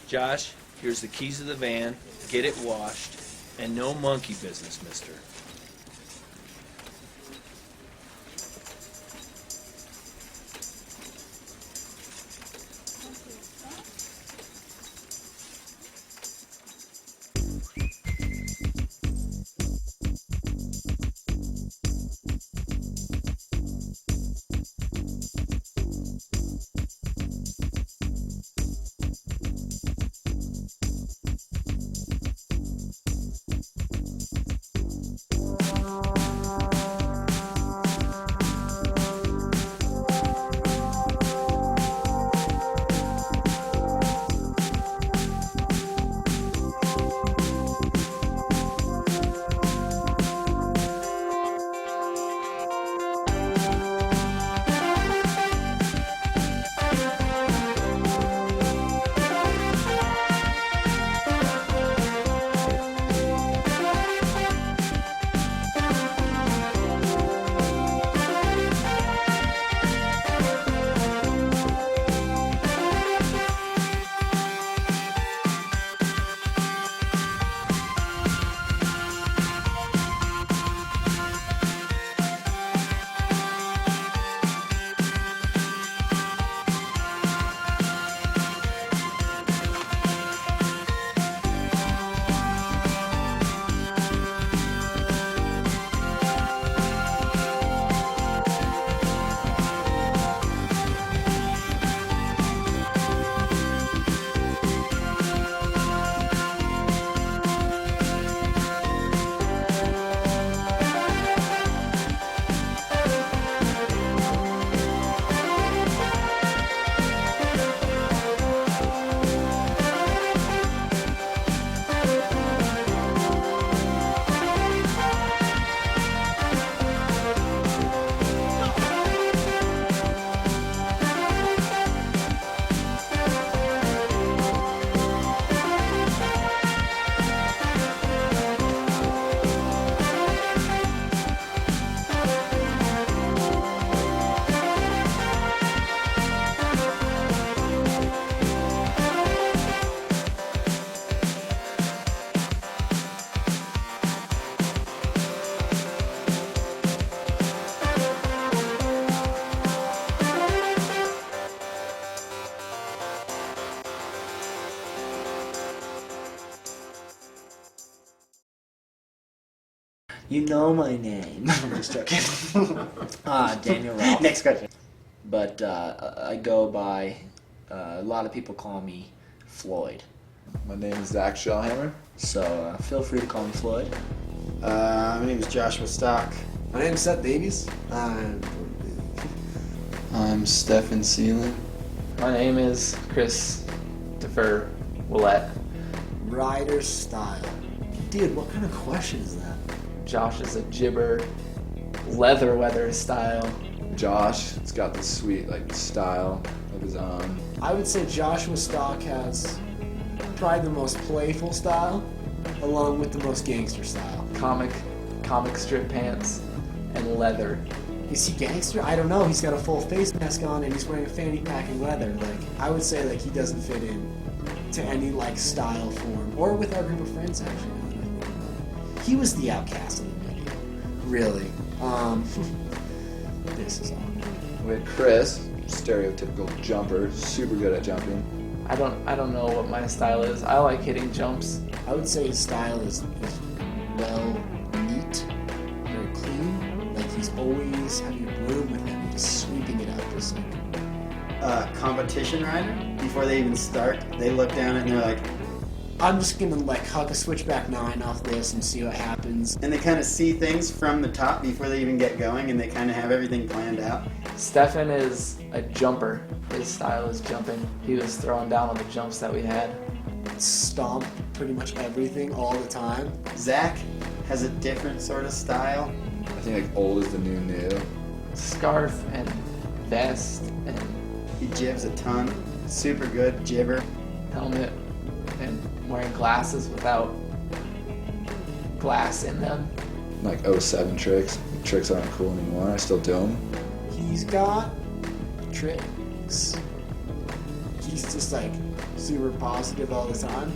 Josh, here's the keys of the van. Get it washed. And no monkey business, mister. You know my name. I'm just joking. Daniel Rolfe. Next question. But I go by, a lot of people call me Floyd. My name is Zach Shellhammer. So feel free to call me Floyd. My name is Joshua Stock. My name is Seth Davies. I'm Stefan Seelan. My name is Christopher Willett. Rider style. Dude, what kind of question is that? Josh is a gibber, leather weather style. Josh, it's got this sweet style of his own. I would say Joshua Stock has probably the most playful style, along with the most gangster style. Comic strip pants and leather. Is he gangster? I don't know. He's got a full face mask on and he's wearing a fanny pack and leather. I would say he doesn't fit in to any style form, or with our group of friends actually. He was the outcast of the video, really. This is awkward. We had Chris, stereotypical jumper, super good at jumping. I don't know what my style is. I like hitting jumps. I would say his style is well neat, very clean. He's always having a broom with him, just sweeping it up, just Competition rider. Before they even start, they look down and they're like, I'm just gonna huck a switchback 9 off this and see what happens. and they kind of see things from the top before they even get going, and they kind of have everything planned out. Stefan is a jumper. His style is jumping. He was throwing down on the jumps that we had. Stomp pretty much everything all the time. Zach has a different sort of style. I think old is the new. Scarf and vest and He jibs a ton. Super good jibber. helmet and wearing glasses without glass in them. 07 tricks. Tricks aren't cool anymore. I still do them. He's got tricks. He's just super positive all the time.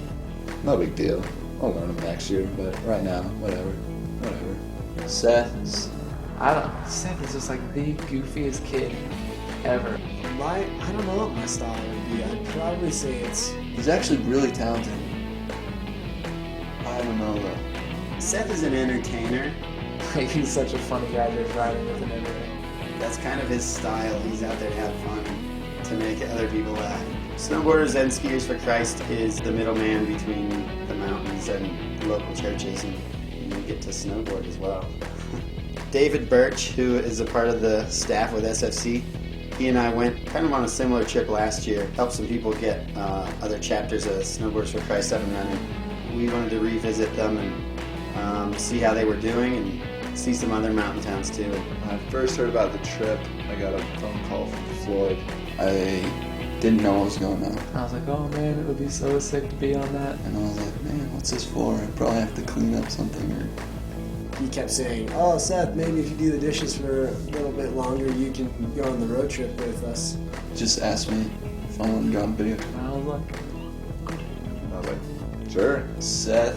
No big deal. I'll learn them next year, but right now, whatever. Seth is Seth is just like the goofiest kid ever. I don't know what my style would be. I'd probably say it's. He's actually really talented. I don't know though. Seth is an entertainer. Like, he's such a funny guy to ride with and everything. That's kind of his style. He's out there to have fun, to make other people laugh. Snowboarders and Skiers for Christ is the middleman between the mountains and local churches, and you get to snowboard as well. David Birch, who is a part of the staff with SFC, he and I went kind of on a similar trip last year, helped some people get other chapters of Snowboarders for Christ up and running. We wanted to revisit them and see how they were doing and see some other mountain towns too. When I first heard about the trip, I got a phone call from Floyd. I didn't know what was going on. I was like, oh man, it would be so sick to be on that. And I was like, man, what's this for? I probably have to clean up something or... He kept saying, "Oh, Seth, maybe if you do the dishes for a little bit longer, you can go on the road trip with us." Just asked me if I wanted to go on video. And I was like, I was like, sure. Seth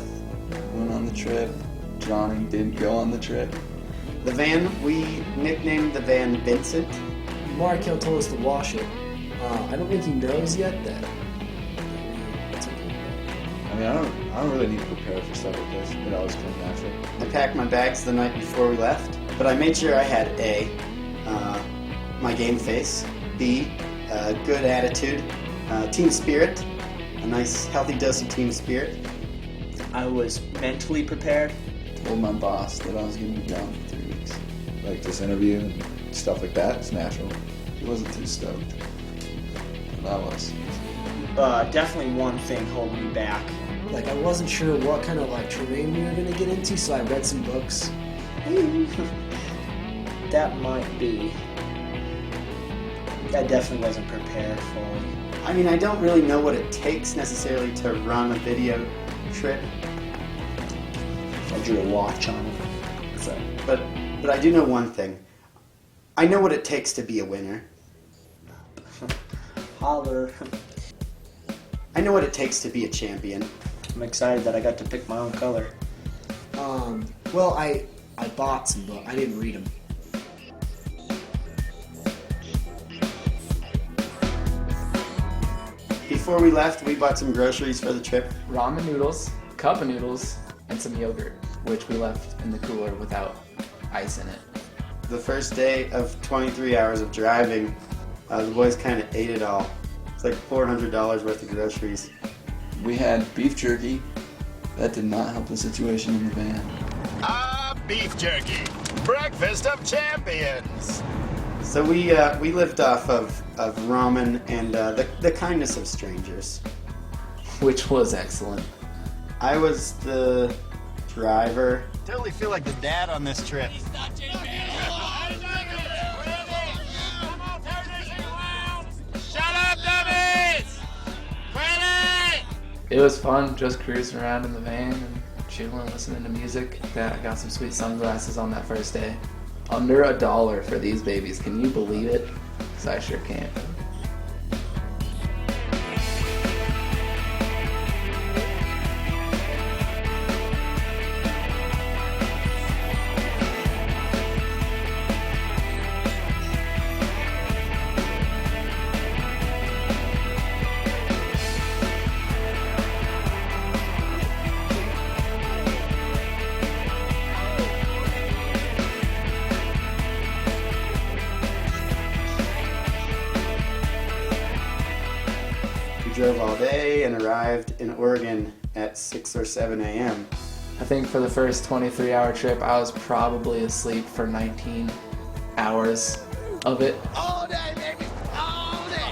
went on the trip. Johnny didn't go on the trip. The van, we nicknamed the van Vincent. Markel told us to wash it. I don't think he knows yet that. It's okay. I mean, I don't really need to prepare for stuff like this. It always comes natural. I packed my bags the night before we left, but I made sure I had A, my game face, B, good attitude, team spirit, a nice healthy dose of team spirit. I was mentally prepared. Told my boss that I was going to be gone for 3 weeks. Like this interview and stuff like that, it's natural. He wasn't too stoked. But I was. Definitely one thing holding me back. Like, I wasn't sure what kind of like terrain we were gonna get into, so I read some books. That might be. I definitely wasn't prepared fully. I mean, I don't really know what it takes necessarily to run a video trip, I drew a watch on it. so, but I do know one thing. I know what it takes to be a winner. Holler. I know what it takes to be a champion. I'm excited that I got to pick my own color. Well, I bought some books. I didn't read them. Before we left, we bought some groceries for the trip. ramen noodles, cup of noodles, and some yogurt, which we left in the cooler without ice in it. The first day of 23 hours of driving, the boys kind of ate it all. It's like $400 worth of groceries. We had beef jerky. That did not help the situation in the van. Beef jerky, breakfast of champions. So we lived off of ramen and the kindness of strangers. Which was excellent. I was the driver. Totally feel like the dad on this trip. Shut up, dummies! Quit it! It was fun just cruising around in the van and chilling, listening to music. I got some sweet sunglasses on that first day. Under $1 for these babies. Can you believe it? 'Cause I sure can't. We drove all day and arrived in Oregon at 6 or 7 a.m. I think for the first 23-hour trip, I was probably asleep for 19 hours of it. All day, baby! All day!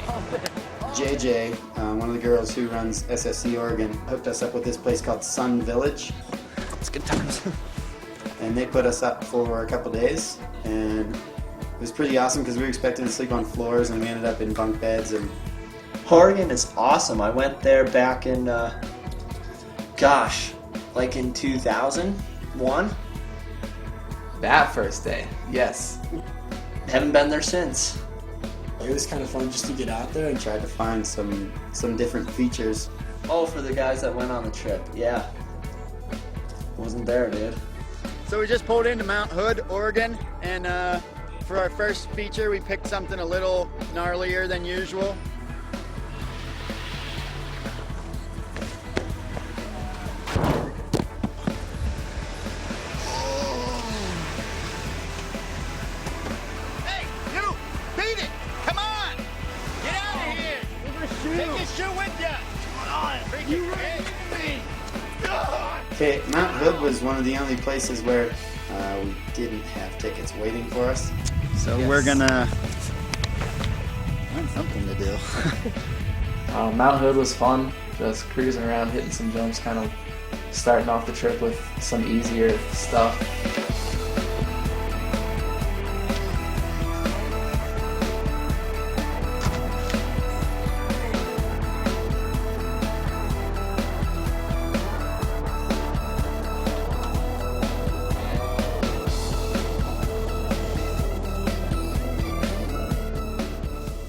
JJ, one of the girls who runs SFC Oregon, hooked us up with this place called Sun Village. It's good times. And they put us up for a couple days, and it was pretty awesome because we were expecting to sleep on floors, and we ended up in bunk beds. And Oregon is awesome. I went there back in, like in 2001. That first day, yes. Haven't been there since. It was kind of fun just to get out there and Tried to find some different features. Oh, for the guys that went on the trip, yeah. Wasn't there, dude. So we just pulled into Mount Hood, Oregon, and for our first feature, we picked something a little gnarlier than usual. Hey, you! Beat it! Come on! Get out of here! Take your shoe with you! Come on! Freaking hit me! Okay, Mount Hood was one of the only places where we didn't have tickets waiting for us. So we're gonna find something to do. Mount Hood was fun, just cruising around, hitting some jumps, kind of starting off the trip with some easier stuff.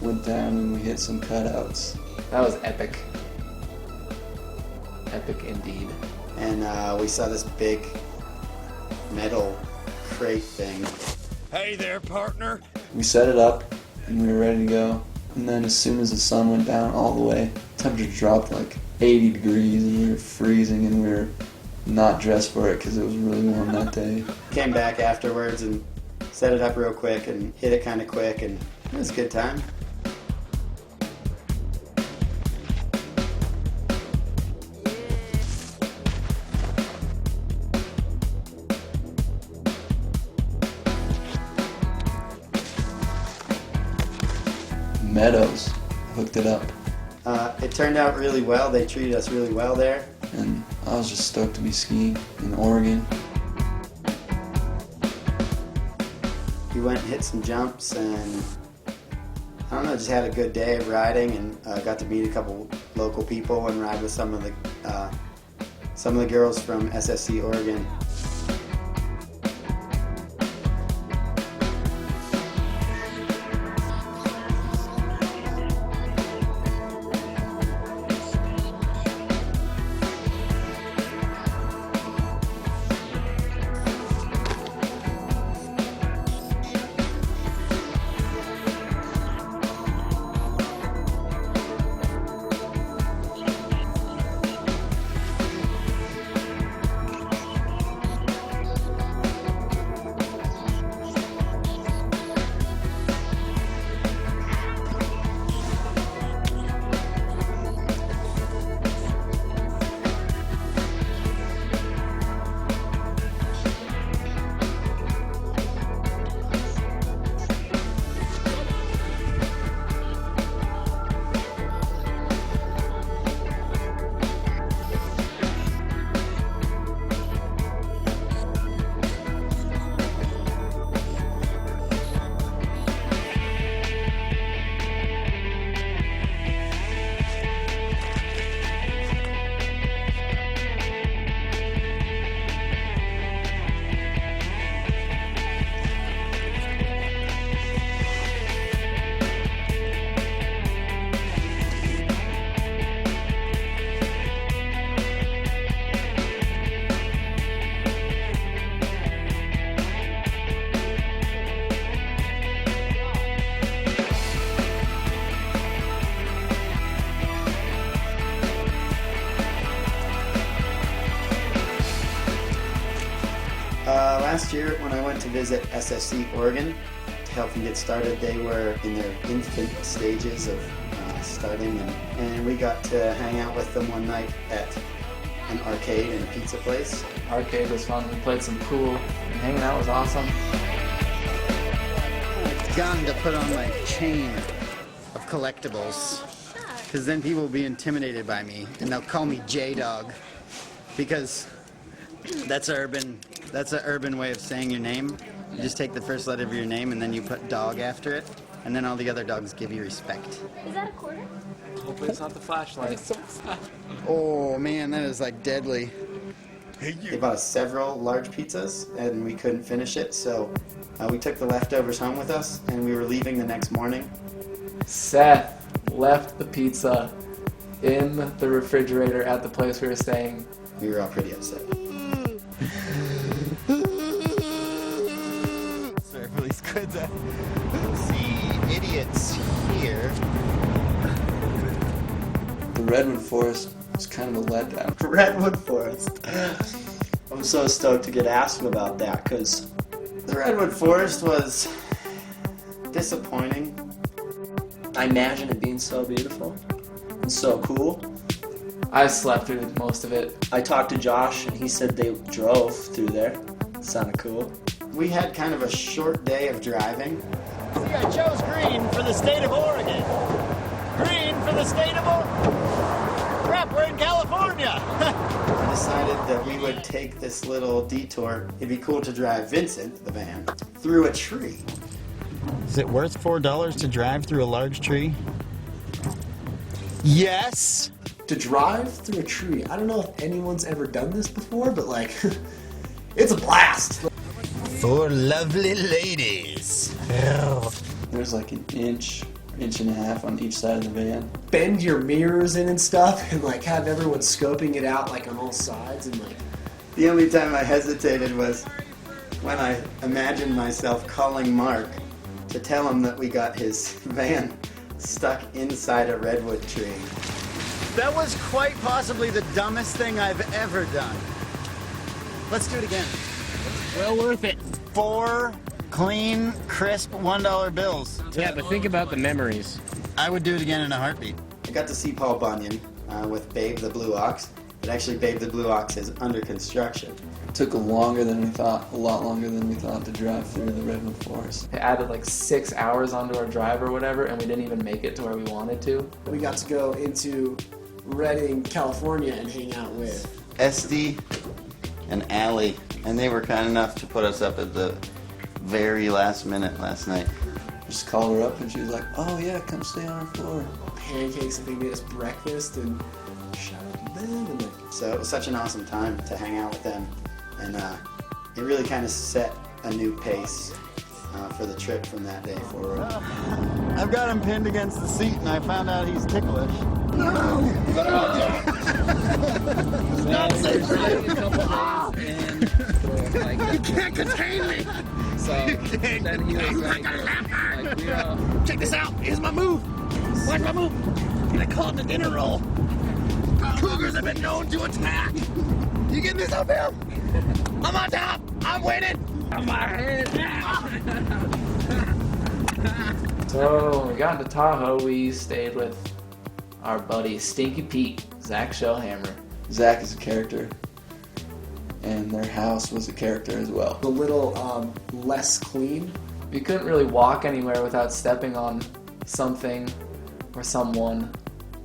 Went down and we hit some cutouts. That was epic. Epic indeed. And we saw this big metal crate thing. Hey there, partner! We set it up and we were ready to go. And then as soon as the sun went down all the way, temperature dropped like 80 degrees and we were freezing and we were not dressed for it because it was really warm that day. Came back afterwards and set it up real quick and hit it kind of quick, and it was a good time. Meadows hooked it up. It turned out really well. They treated us really well there. And I was just stoked to be skiing in Oregon. We went and hit some jumps, and I don't know, just had a good day of riding, and got to meet a couple local people and ride with some of the girls from SFC Oregon. Last year, when I went to visit SFC Oregon to help them get started, they were in their infant stages of starting, and we got to hang out with them one night at an arcade and a pizza place. Arcade was fun. We played some pool, and hanging out was awesome. A gun to put on my chain of collectibles, because then people will be intimidated by me, and they'll call me J-Dog, because that's an urban way of saying your name. You just take the first letter of your name and then you put dog after it, and then all the other dogs give you respect. Is that a quarter? Hopefully it's not the flashlight. Oh man, that is like deadly. They bought us several large pizzas, and we couldn't finish it, so we took the leftovers home with us, and we were leaving the next morning. Seth left the pizza in the refrigerator at the place we were staying. We were all pretty upset. Sorry for these squids. See idiots here. The redwood forest was kind of a letdown. Redwood Forest. I'm so stoked to get asked about that because the Redwood Forest was disappointing. I imagine it being so beautiful and so cool. I slept through most of it. I talked to Josh and he said they drove through there. Sounded cool. We had kind of a short day of driving. See, I chose green for the state of Oregon. Green for the state of Oregon. Crap, we're in California. We decided that we would take this little detour. It'd be cool to drive Vincent, the van, through a tree. Is it worth $4 to drive through a large tree? Yes. To drive through a tree. I don't know if anyone's ever done this before, but like, it's a blast. For lovely ladies. There's like an inch and a half on each side of the van. Bend your mirrors in and stuff, and like have everyone scoping it out like on all sides, and like. The only time I hesitated was when I imagined myself calling Mark to tell him that we got his van stuck inside a redwood tree. That was quite possibly the dumbest thing I've ever done. Let's do it again. Well worth it. 4 clean, crisp $1 bills. Yeah, but think about the memories. I would do it again in a heartbeat. I got to see Paul Bunyan with Babe the Blue Ox, but actually Babe the Blue Ox is under construction. It took longer than we thought, a lot longer than we thought to drive through the redwood forest. It added like 6 hours onto our drive or whatever, and we didn't even make it to where we wanted to. We got to go into Redding, California, and hang out with SD and Allie, and they were kind enough to put us up at the very last minute last night. Just called her up and she was like, "Oh yeah, come stay on our floor." pancakes, and they made us breakfast, and shout out to them. And like, So it was such an awesome time to hang out with them, and it really kind of set a new pace for the trip from that day forward. I've got him pinned against the seat, and I found out he's ticklish. You can't contain me! So then he was like, Check this out, here's my move! Watch my move! I'm gonna call it the dinner roll! Cougars have been known to attack! You getting this up here? I'm on top! I'm winning! I'm my head! So when we got into Tahoe, we stayed with our buddy Stinky Pete, Zach Shellhammer. Zach is a character, and their house was a character as well. a little less clean. We couldn't really walk anywhere without stepping on something or someone.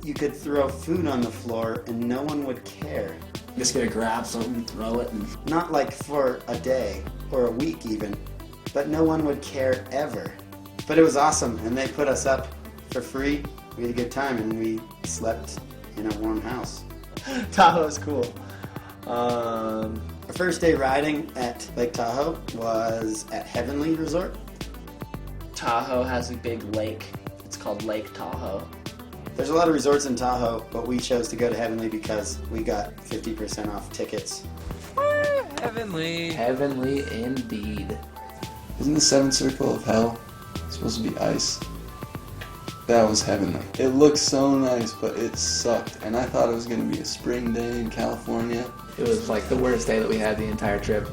You could throw food on the floor and no one would care. Just gonna grab something, throw it, and Not like for a day or a week even, but no one would care ever. But it was awesome, and they put us up for free. We had a good time, and we slept in a warm house. Tahoe's cool. Our first day riding at Lake Tahoe was at Heavenly Resort. Tahoe has a big lake. It's called Lake Tahoe. There's a lot of resorts in Tahoe, but we chose to go to Heavenly because we got 50% off tickets. heavenly. Heavenly indeed. Isn't the seventh circle of hell supposed to be ice? That was heavenly. It looked so nice, but it sucked. And I thought it was going to be a spring day in California. It was like the worst day that we had the entire trip.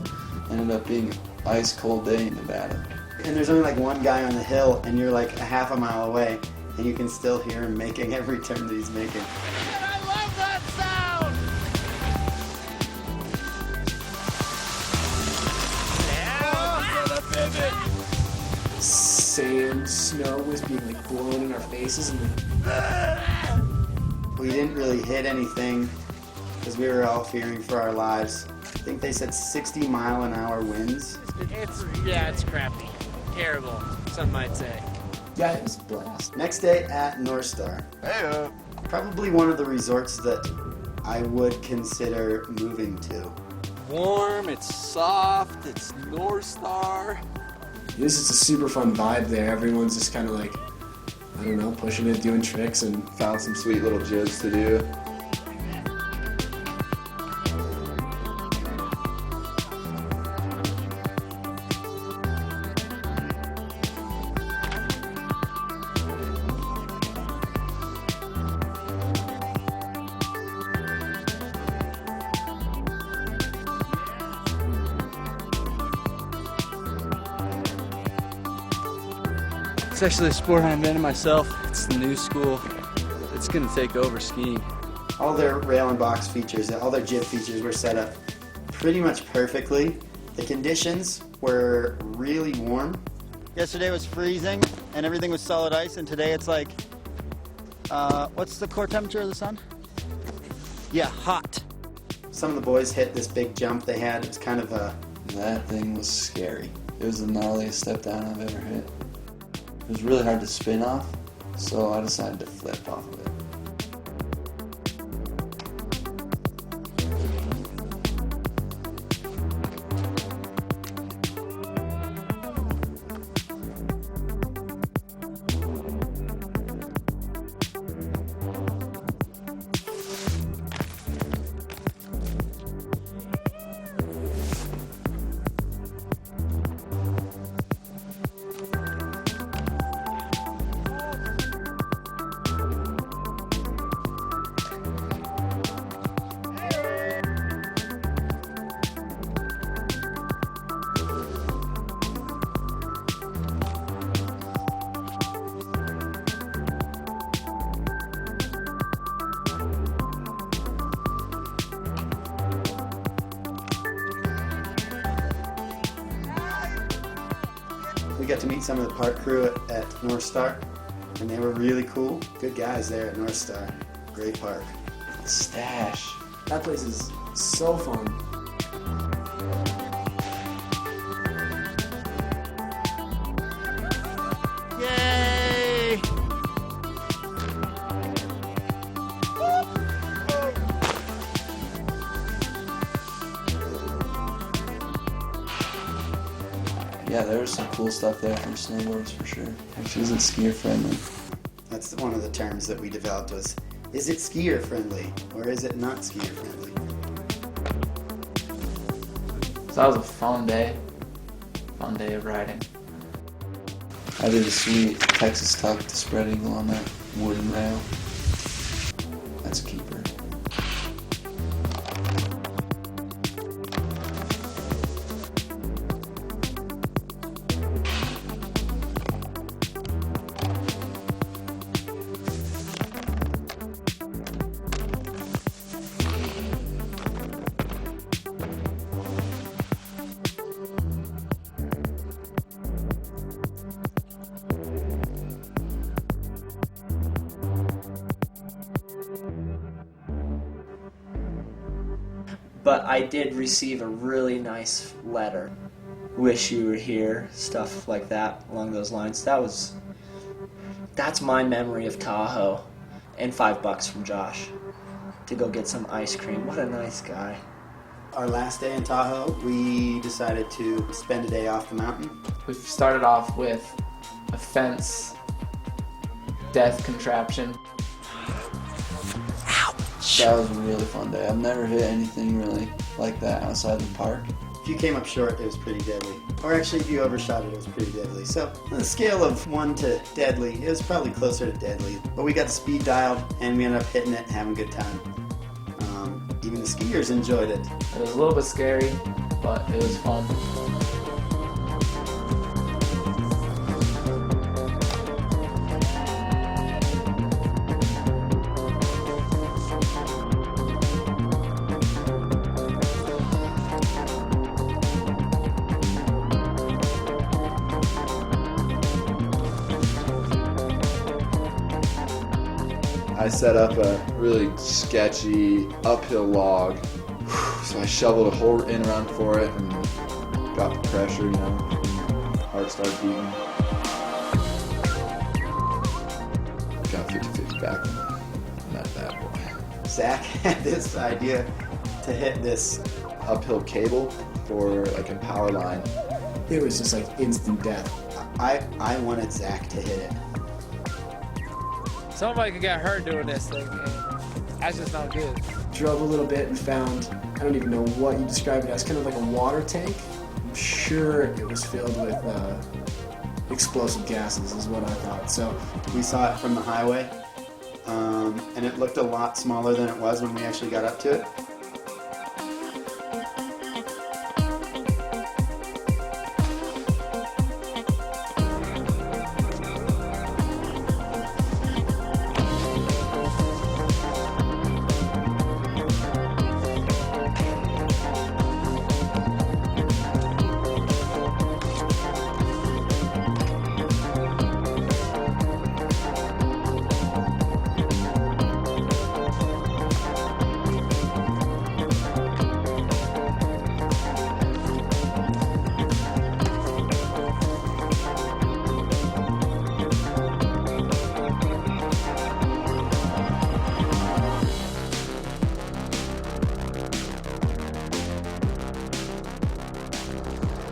Ended up being an ice cold day in Nevada. And there's only like one guy on the hill, and you're like a half a mile away, and you can still hear him making every turn that he's making. I love that sound! Yeah, for the pivot! sand, snow was being like blown in our faces, and We didn't really hit anything because we were all fearing for our lives. I think they said 60-mile-an-hour winds. It's crappy. Terrible, some might say. yeah, it was a blast. Next day at North Star. Hey, Probably one of the resorts that I would consider moving to. Warm, it's soft, it's North Star. This is a super fun vibe there. Everyone's just kind of like I don't know, pushing it, doing tricks, and Found some sweet little jibs to do. It's actually a sport I invented myself. It's the new school. It's gonna take over skiing. All their rail and box features, all their jib features were set up pretty much perfectly. The conditions were really warm. Yesterday was freezing and everything was solid ice, and today it's like, what's the core temperature of the sun? Yeah, hot. Some of the boys hit this big jump they had. It was kind of a... That thing was scary. It was the gnarliest step down I've ever hit. It was really hard to spin off, so I decided to flip off of it. We got to meet some of the park crew at North Star, and they were really cool. Good guys there at North Star. Great park. Stash. that place is so fun. Yay! Yeah, there was some cool stuff there for snowboarders for sure. Which isn't skier friendly. That's one of the terms that we developed was, is it skier friendly or is it not skier friendly? So that was a fun day of riding. I did a sweet Texas tuck to spread eagle on that wooden rail. That's a keeper. But I did receive a really nice letter. Wish you were here, stuff like that, along those lines. That's my memory of Tahoe. And $5 from Josh to go get some ice cream. What a nice guy. Our last day in Tahoe, we decided to spend a day off the mountain. We started off with a fence death contraption. That was a really fun day. I've never hit anything really like that outside the park. If you came up short, it was pretty deadly. Or actually, if you overshot it, it was pretty deadly. So on a scale of 1 to deadly, it was probably closer to deadly. But we got speed dialed, and we ended up hitting it and having a good time. Even the skiers enjoyed it. It was a little bit scary, but it was fun. I set up a really sketchy uphill log, so I shoveled a hole in around for it and got the pressure, you know, heart started beating. Got 50-50 back on that bad boy. Zach had this idea to hit this uphill cable for like a power line. It was just like instant death. I wanted Zach to hit it. Somebody could get hurt doing this thing, and that's just not good. Drove a little bit and found, I don't even know what you described it as, kind of like a water tank. I'm sure it was filled with explosive gases is what I thought. So We saw it from the highway, and it looked a lot smaller than it was when we actually got up to it.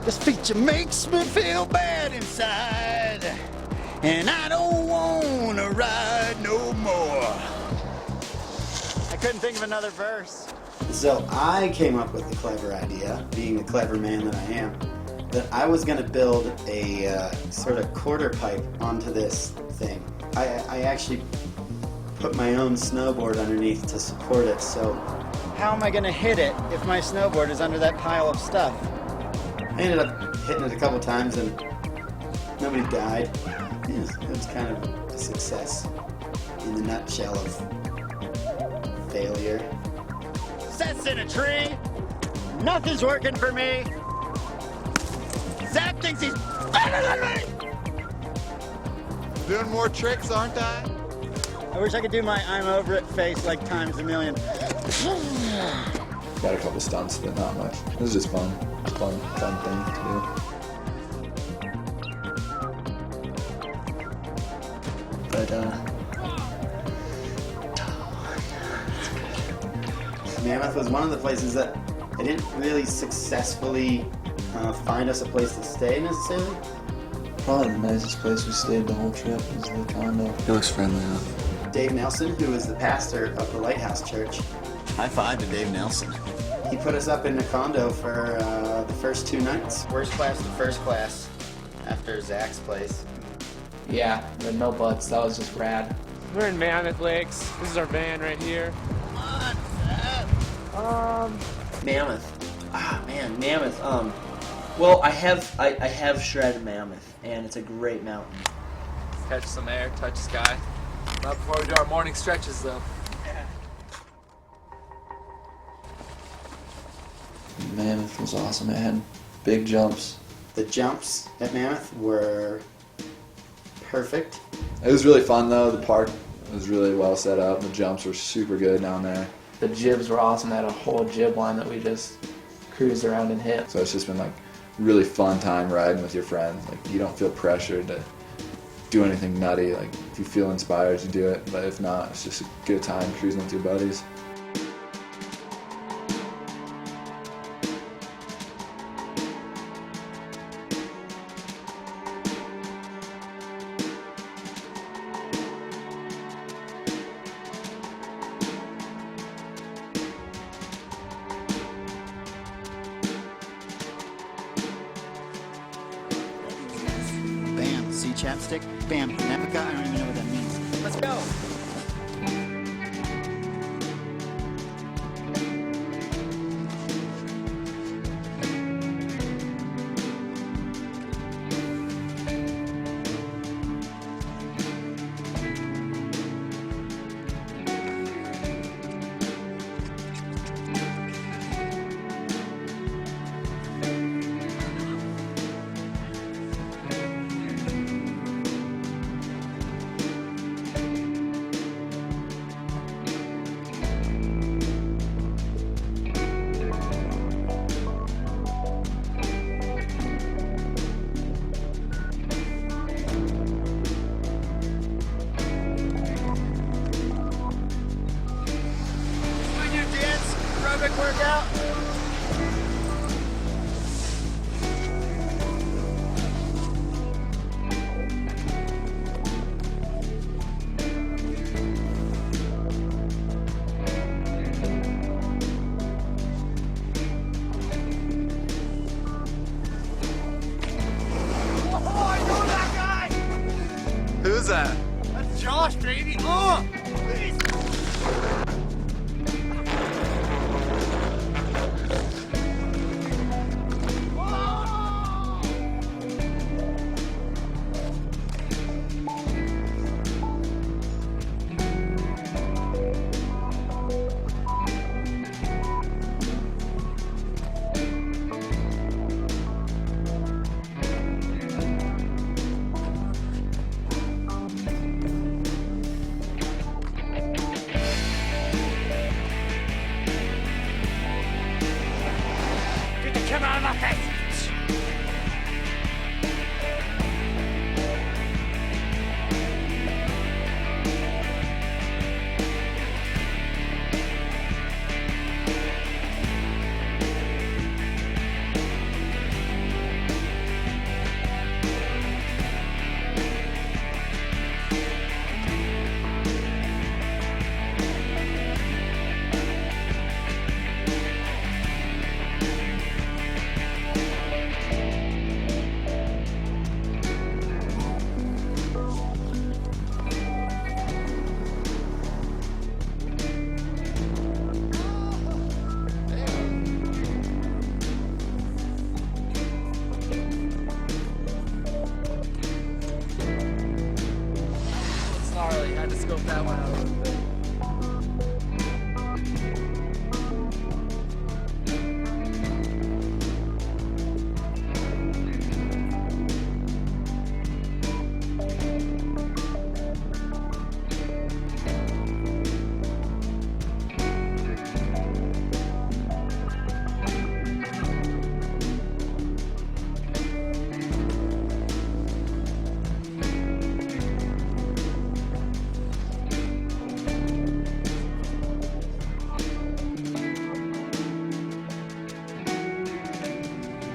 This feature makes me feel bad inside, and I don't want to ride no more. I couldn't think of another verse. So I came up with the clever idea, being the clever man that I am, that I was going to build a sort of quarter pipe onto this thing. I actually put my own snowboard underneath to support it, so How am I going to hit it if my snowboard is under that pile of stuff? I ended up hitting it a couple times and nobody died. It was kind of a success in the nutshell of failure. Sets in a tree. Nothing's working for me. Zach thinks he's better than me. Doing more tricks, aren't I? I wish I could do my I'm over it face like times a million. Got a couple stunts, but not much. It was just fun. Fun thing to do. But Mammoth was one of the places that I didn't really successfully find us a place to stay necessarily. Probably the nicest place we stayed the whole trip was the condo. He looks friendly enough. Dave Nelson, who is the pastor of the Lighthouse Church, High five to Dave Nelson. he put us up in the condo for the first 2 nights. Worst class to first class after Zach's place. Yeah, but no buts. That was just rad. We're in Mammoth Lakes. This is our van right here. Mammoth. Ah, man, Mammoth. Well, I have shredded Mammoth, and it's a great mountain. Catch some air, touch sky. Not before we do our morning stretches, though. Mammoth was awesome. It had big jumps. The jumps at Mammoth were perfect. It was really fun though. The park was really well set up. The jumps were super good down there. The jibs were awesome. They had a whole jib line that we just cruised around and hit. So it's just been like really fun time riding with your friends. Like you don't feel pressured to do anything nutty. Like if you feel inspired, you do it. But if not, it's just a good time cruising with your buddies. Bam, see chapstick? Bam, Napica? I don't even know what that means. Let's go. SFCUSA. That's Josh, baby. Please. Come out of my face! Gnarly. Had to scope that one out a little bit.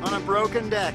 On a broken deck.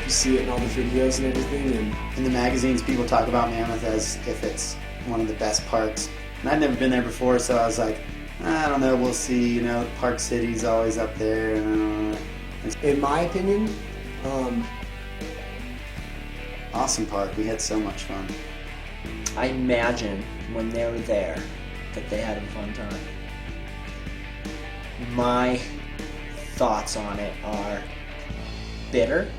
You see it in all the videos and everything, and In the magazines, people talk about Mammoth as if it's one of the best parks. And I'd never been there before, so I was like, I don't know, we'll see. You know, Park City's always up there. in my opinion, Awesome park. We had so much fun. I imagine when they were there that they had a fun time. My thoughts on it are bitter.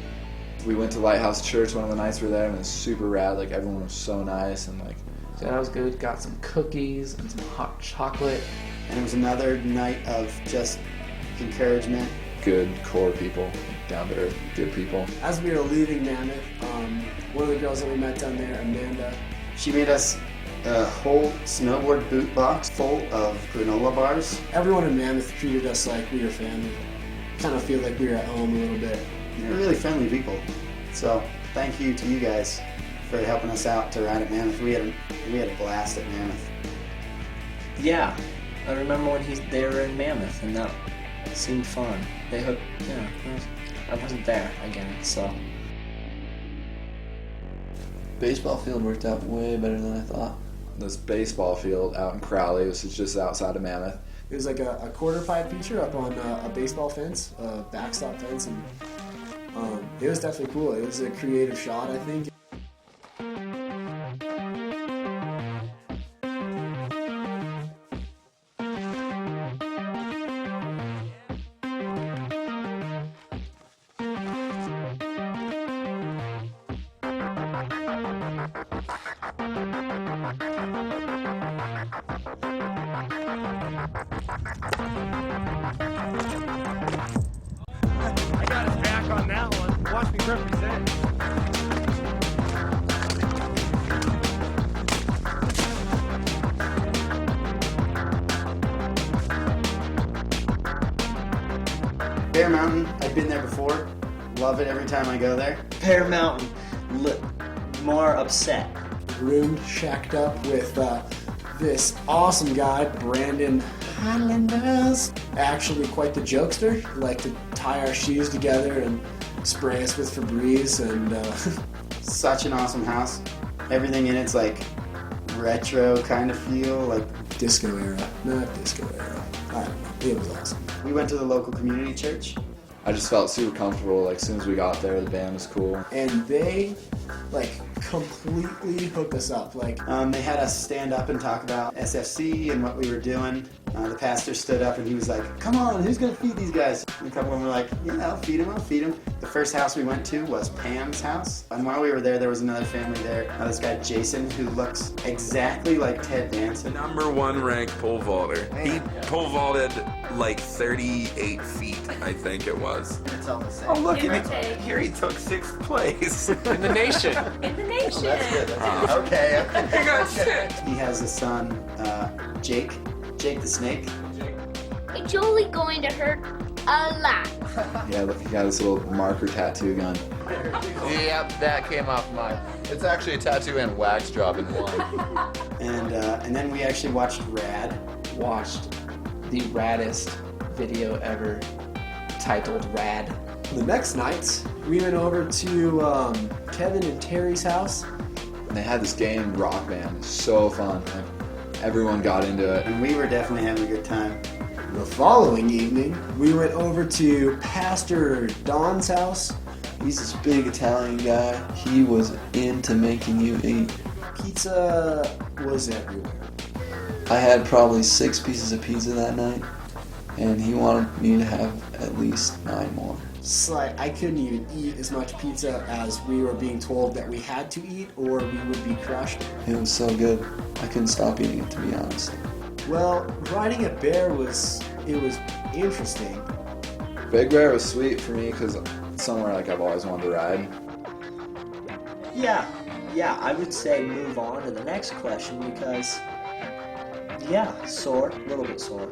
We went to Lighthouse Church one of the nights we were there, and it was super rad. Like, everyone was so nice, and like, So that was good. Got some cookies and some hot chocolate. And it was another night of just encouragement. good core people, down to earth, good people. as we were leaving Mammoth, one of the girls that we met down there, Amanda, She made us a whole snowboard boot box full of granola bars. everyone in Mammoth treated us like we were family. Kind of feel like we were at home a little bit. They're really friendly people. So thank you to you guys for helping us out to ride at Mammoth. We had a blast at Mammoth. Yeah, I remember when they were in Mammoth, and that seemed fun. They hooked, I wasn't there again, so. Baseball field worked out way better than I thought. This baseball field out in Crowley, this is just outside of Mammoth. It was like a quarter pipe feature up on a baseball fence, a backstop fence, and it was definitely cool. It was a creative shot, I think. I got his back on that one. Watch me represent. Bear Mountain, I've been there before. Love it every time I go there. Pear Mountain, more upset. Roomed, shacked up with this awesome guy, Brandon Highlanders. Actually quite the jokester. He liked to tie our shoes together and spray us with Febreze and Such an awesome house. Everything in it's like retro kind of feel, like disco era. Not disco era. I don't know. It was awesome. we went to the local community church. I just felt super comfortable. Like, as soon as we got there, the band was cool. And they, like, completely hooked us up. Like, They had us stand up and talk about SFC and what we were doing. The pastor stood up and he was like, "Come on, who's gonna feed these guys?" And a couple of them were like, "Yeah, I'll feed them. The first house we went to was Pam's house. And while we were there was another family there. This guy Jason, who looks exactly like Ted Danson. #1 ranked pole vaulter. He pole vaulted like 38 feet, I think it was. It's all the same. Oh, look, here he took 6th place. In the nation. In the nation. That's good. Okay. He got 6th. He has a son, Jake the snake. It's only going to hurt a lot. Yeah, look, he got his little marker tattoo gun. Yep, that came off mine. It's actually a tattoo and wax job in one. And then we actually watched Rad. Watched the raddest video ever, titled Rad. the next night, we went over to Kevin and Terry's house. And they had this game, Rock Band. It was so fun. Like, everyone got into it. And we were definitely having a good time. The following evening, we went over to Pastor Don's house. He's this big Italian guy. He was into making you eat. Pizza was everywhere. I had probably 6 pieces of pizza that night, and he wanted me to have at least 9 more. It's like I couldn't even eat as much pizza as we were being told that we had to eat, or we would be crushed. It was so good, I couldn't stop eating it, to be honest. Well, riding a bear was interesting. Big Bear was sweet for me because it's somewhere like I've always wanted to ride. Yeah, I would say move on to the next question because, sore, a little bit sore.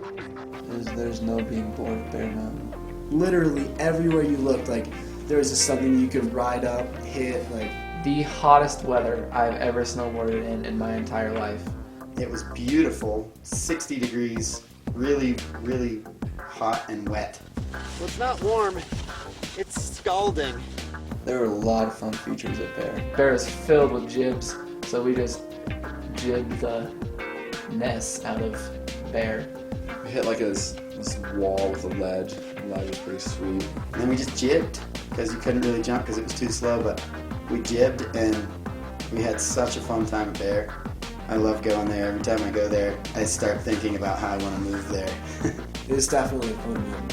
There's no being bored at Bear Mountain. Literally everywhere you looked, like there was just something you could ride up, hit, like. The hottest weather I've ever snowboarded in my entire life. It was beautiful, 60 degrees, really, really hot and wet. Well, it's not warm, it's scalding. There were a lot of fun features at Bear. Bear is filled with jibs, so we just jibbed the mess out of Bear. We hit like this wall with a ledge. The ledge was pretty sweet. And then we just jibbed because you couldn't really jump because it was too slow, but we jibbed and we had such a fun time at Bear. I love going there. Every time I go there, I start thinking about how I want to move there. It's definitely a fun one.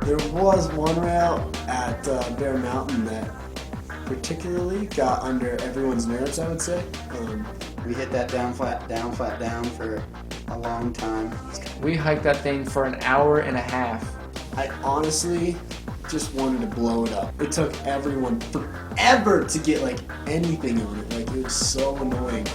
There was one route at Bear Mountain that particularly got under everyone's nerves, I would say. We hit that down, flat, down for a long time. We hiked that thing for an hour and a half. I honestly just wanted to blow it up. It took everyone forever to get like anything on it. Like it was so annoying.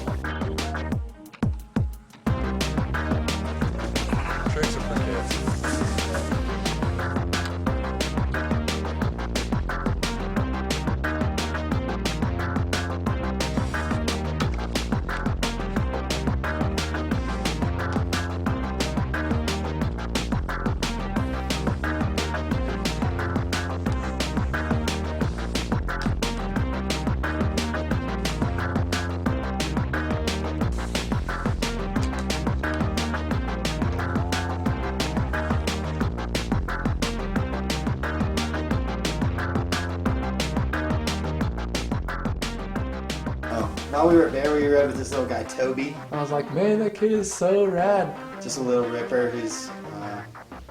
While we were at Bear, we rode with this little guy, Toby. I was like, man, that kid is so rad. Just a little ripper who's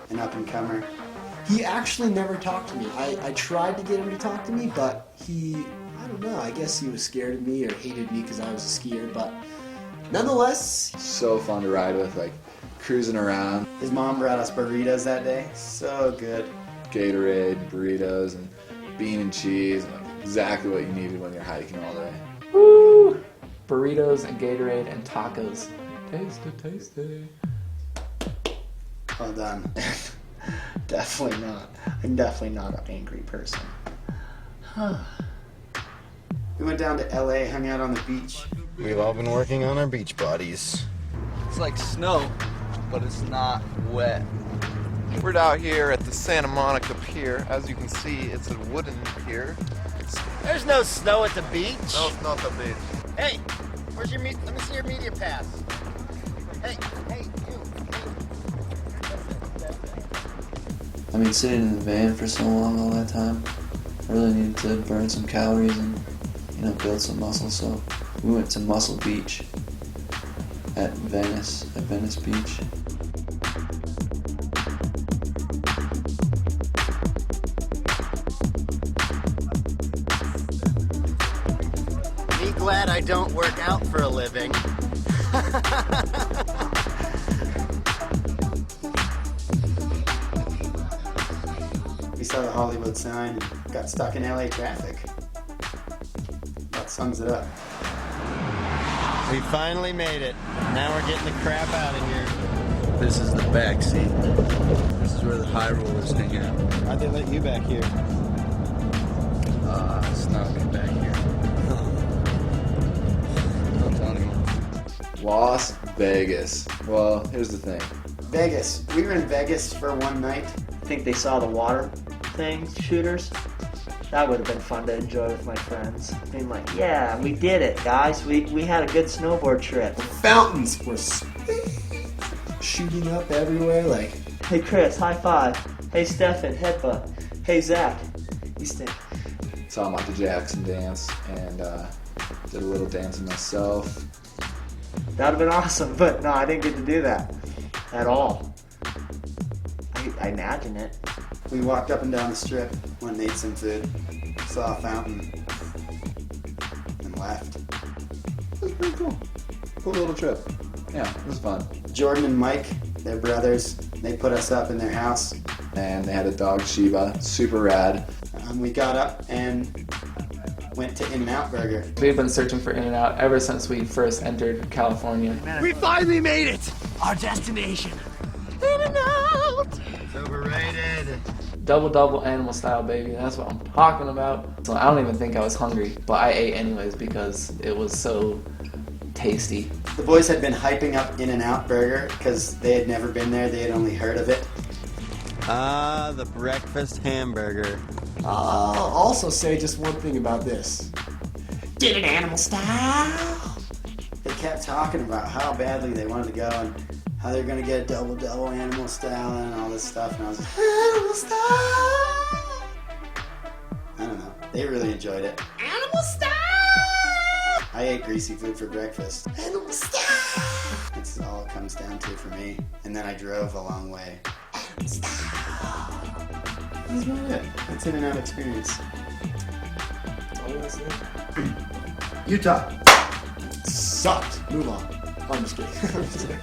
an up-and-comer. He actually never talked to me. I tried to get him to talk to me, but I don't know, I guess he was scared of me or hated me because I was a skier, but nonetheless. So fun to ride with, like cruising around. His mom brought us burritos that day. So good. Gatorade, burritos, and bean and cheese. Like exactly what you needed when you're hiking all day. Woo! Burritos and Gatorade and tacos. Tasty, tasty. Well done. Definitely not. I'm definitely not an angry person. We went down to LA, hung out on the beach. We've all been working on our beach bodies. It's like snow, but it's not wet. We're out here at the Santa Monica Pier. As you can see, it's a wooden pier. There's no snow at the beach. No, it's not the beach. Hey, where's your let me see your media pass. Hey, you. I mean, sitting in the van for so long all that time, I really needed to burn some calories and, build some muscle. So we went to Muscle Beach at Venice Beach. Be glad I don't work out for a living. We saw the Hollywood sign and got stuck in LA traffic. That sums it up. We finally made it. Now we're getting the crap out of here. This is the back seat. This is where the high rollers hang out. Why'd they let you back here? Snuck back here. Don't tell anyone. Las Vegas. Well, here's the thing. Vegas. We were in Vegas for one night. I think they saw the water thing, shooters. That would have been fun to enjoy with my friends. Being like, yeah, we did it, guys. We had a good snowboard trip. The fountains were shooting up everywhere, like. Hey, Chris, high five. Hey, Stefan, headbutt. Hey, Zach, you stink. Saw Michael Jackson dance and did a little dancing myself. That would have been awesome, but no, I didn't get to do that at all. I imagine it. We walked up and down the strip, went and ate some food, saw a fountain, and left. It was pretty cool. Cool little trip. Yeah, it was fun. Jordan and Mike, they're brothers. They put us up in their house. And they had a dog, Shiba. Super rad. We got up and went to In-N-Out Burger. We've been searching for In-N-Out ever since we first entered California. We finally made it! Our destination. In-N-Out! It's overrated. Double animal style, baby. That's what I'm talking about. So I don't even think I was hungry, but I ate anyways because it was so tasty. The boys had been hyping up In-N-Out Burger because they had never been there. They had only heard of it. Ah, the breakfast hamburger. I'll also say just one thing about this. Did it animal style? They kept talking about how badly they wanted to go and how they're going to get a double animal style and all this stuff. And I was like, animal style! I don't know. They really enjoyed it. Animal style! I ate greasy food for breakfast. Animal style! That's all it comes down to for me. And then I drove a long way. That's about it. That's In-N-Out experience. Utah. Sucked. Move on. I'm just kidding.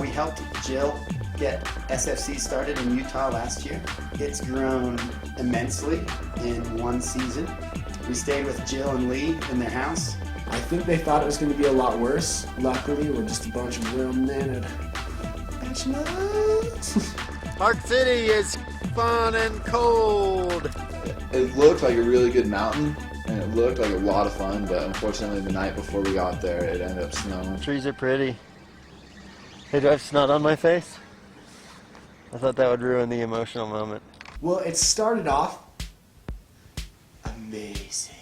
We helped Jill get SFC started in Utah last year. It's grown immensely in one season. We stayed with Jill and Lee in their house. I think they thought it was going to be a lot worse. Luckily, we're just a bunch of well-mannered bachelors. Park City is fun and cold. It looked like a really good mountain, and it looked like a lot of fun, but unfortunately the night before we got there, it ended up snowing. Trees are pretty. Hey, do I have snot on my face? I thought that would ruin the emotional moment. Well, it started off amazing.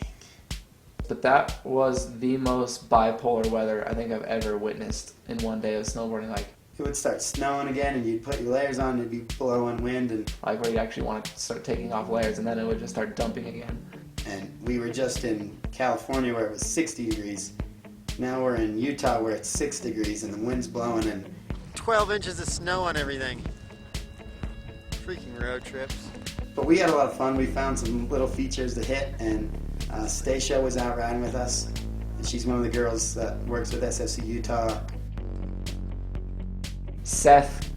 But that was the most bipolar weather I think I've ever witnessed in one day of snowboarding. Like, It would start snowing again and you'd put your layers on and it'd be blowing wind and where you actually want to start taking off layers and then it would just start dumping again. we were just in California where it was 60 degrees Now we're in Utah where it's 6 degrees and the wind's blowing and 12 inches of snow on everything. Freaking road trips. But we had a lot of fun. We found some little features to hit, and Stacia was out riding with us. And she's one of the girls that works with SFC Utah. Seth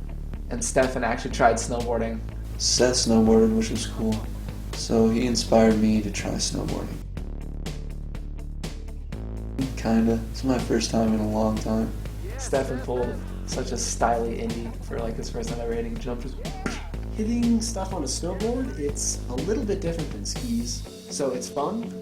and Stefan actually tried snowboarding. Seth snowboarded, which was cool. So he inspired me to try snowboarding. Kinda. It's my first time in a long time. Stefan pulled such a styly indie for like his first time ever hitting jump. Hitting stuff on a snowboard, it's a little bit different than skis, so it's fun.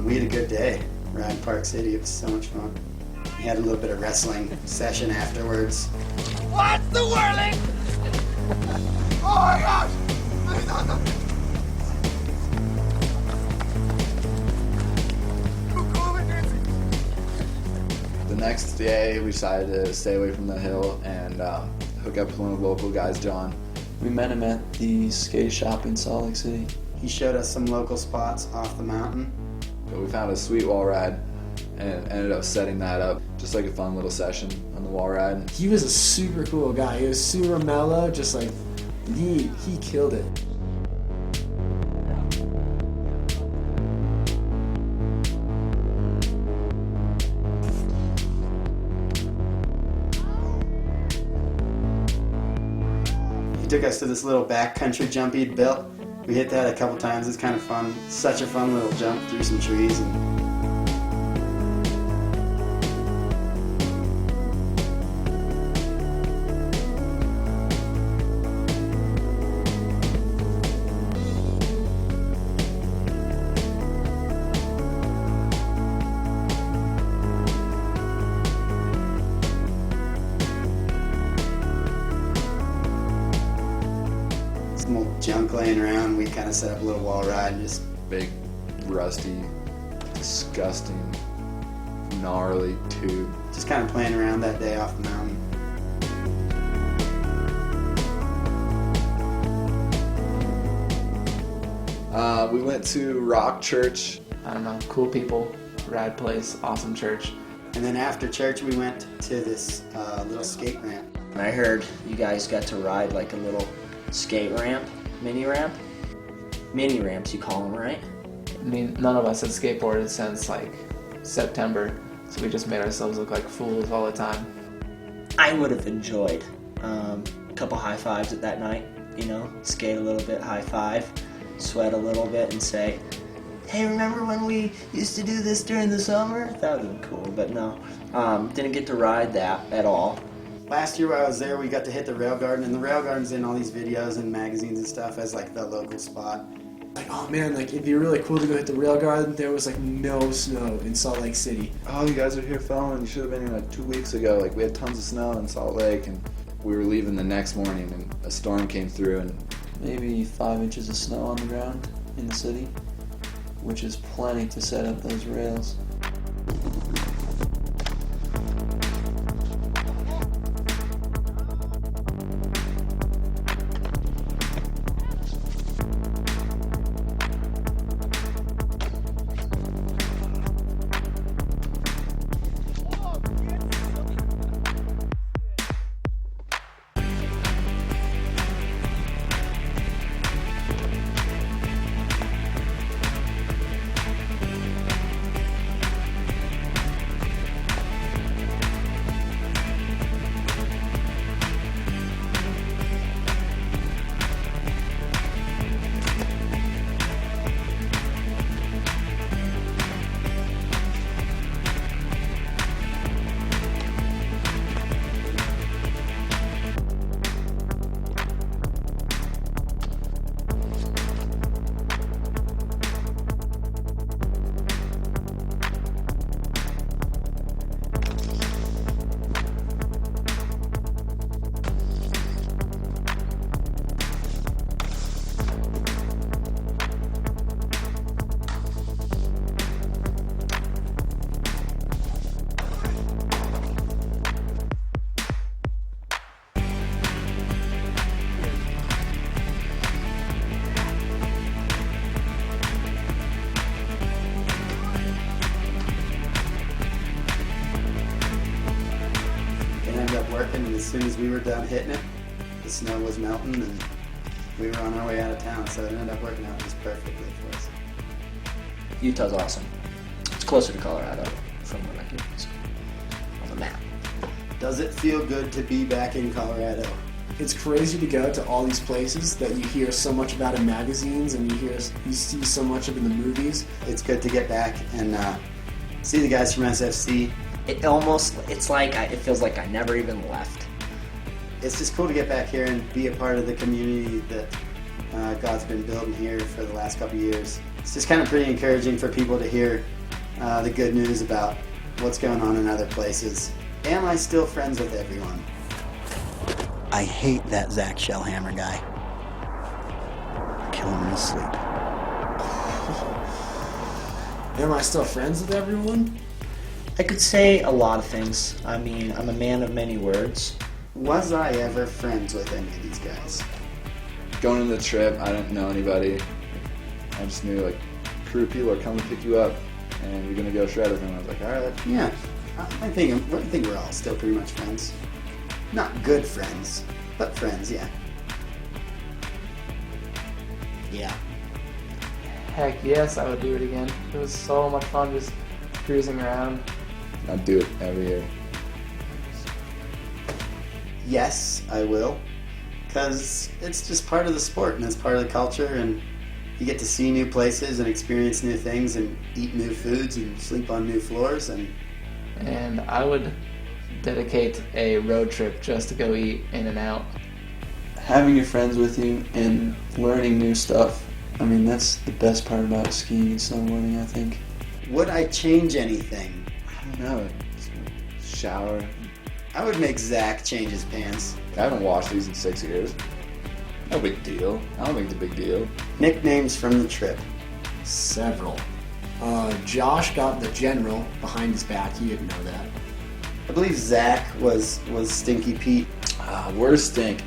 We had a good day riding Park City. It was so much fun. We had a little bit of wrestling session afterwards. What's the whirling? Oh my gosh! The next day, we decided to stay away from the hill and hook up with one of the local guys, John. We met him at the skate shop in Salt Lake City. He showed us some local spots off the mountain. But we found a sweet wall ride and ended up setting that up. Just like a fun little session on the wall ride. He was a super cool guy. He was super mellow, just like, he killed it. He took us to this little backcountry jump he'd built. We hit that a couple times. It's kind of fun. Such a fun little jump through some trees. Some old junk laying around. We kind of set up a little wall ride and just big, rusty, disgusting, gnarly tube. Just kind of playing around that day off the mountain. We went to Rock Church. I don't know, cool people, rad place, awesome church. And then after church, we went to this little skate ramp. And I heard you guys got to ride like a little skate ramp, mini ramp. Mini ramps, you call them, right? I mean, none of us had skateboarded since like September, so we just made ourselves look like fools all the time. I would have enjoyed A couple high fives at that night, you know, skate a little bit, high five, sweat a little bit, and say, hey, remember when we used to do this during the summer? That would have been cool, but no. Didn't get to ride that at all. Last year while I was there, we got to hit the rail garden, and the rail garden's in all these videos and magazines and stuff as like the local spot. Like, oh man, like it'd be really cool to go hit the rail garden. There was like no snow in Salt Lake City. Oh, you guys are here filming. You should have been here like 2 weeks ago. Like, we had tons of snow in Salt Lake, and we were leaving the next morning, and a storm came through, and Maybe 5 inches of snow on the ground in the city, which is plenty to set up those rails. Working, and as soon as we were done hitting it, the snow was melting and we were on our way out of town, so it ended up working out just perfectly for us. Utah's awesome. It's closer to Colorado from what I hear on the map. Does it feel good to be back in Colorado? It's crazy to go to all these places that you hear so much about in magazines and you see so much of in the movies. It's good to get back and see the guys from SFC. It feels like I never even left. It's just cool to get back here and be a part of the community that God's been building here for the last couple of years. It's just kind of pretty encouraging for people to hear the good news about what's going on in other places. Am I still friends with everyone? I hate that Zach Shellhammer guy. Kill him in his sleep. Am I still friends with everyone? I could say a lot of things. I mean, I'm a man of many words. Was I ever friends with any of these guys? going into the trip, I didn't know anybody. I just knew, like, crew of people are coming to pick you up, and you're gonna go shred with them. I was like, all right. Yeah, I think we're all still pretty much friends. Not good friends, but friends, yeah. Yeah. Heck yes, I would do it again. It was so much fun just cruising around. I'd do it every year. Yes, I will. Because it's just part of the sport and it's part of the culture, and you get to see new places and experience new things and eat new foods and sleep on new floors. And I would dedicate a road trip just to go eat In-N-Out. Having your friends with you and learning new stuff, I mean, that's the best part about skiing and snowboarding, I think. Would I change anything? I don't know. Shower. I would make Zach change his pants. I haven't washed these in 6 years. No big deal. I don't think it's a big deal. Nicknames from the trip. Several. Josh got the general behind his back. You didn't know that. I believe Zach was Stinky Pete. Where's Stink?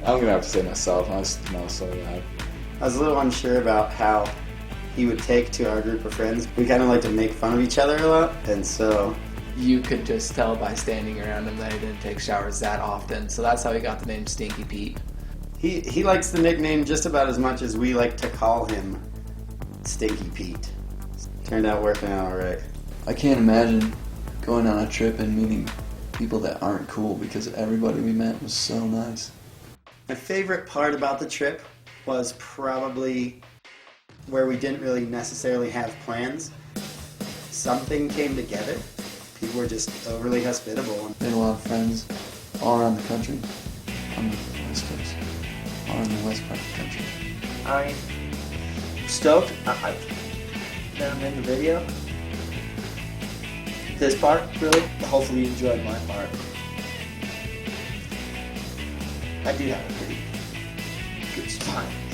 I'm gonna have to say myself. I smell so bad. I was a little unsure about how he would take to our group of friends. We kind of like to make fun of each other a lot, and so... You could just tell by standing around him that he didn't take showers that often, so that's how he got the name Stinky Pete. He likes the nickname just about as much as we like to call him Stinky Pete. Turned out working out alright. I can't imagine going on a trip and meeting people that aren't cool because everybody we met was so nice. My favorite part about the trip was probably where we didn't really necessarily have plans. Something came together. People were just overly hospitable. Made a lot of friends all around the country, on the West Coast, all in the west part of the country. I'm stoked that I'm in the video. This part, really. Hopefully you enjoyed my part. I do have a pretty good time.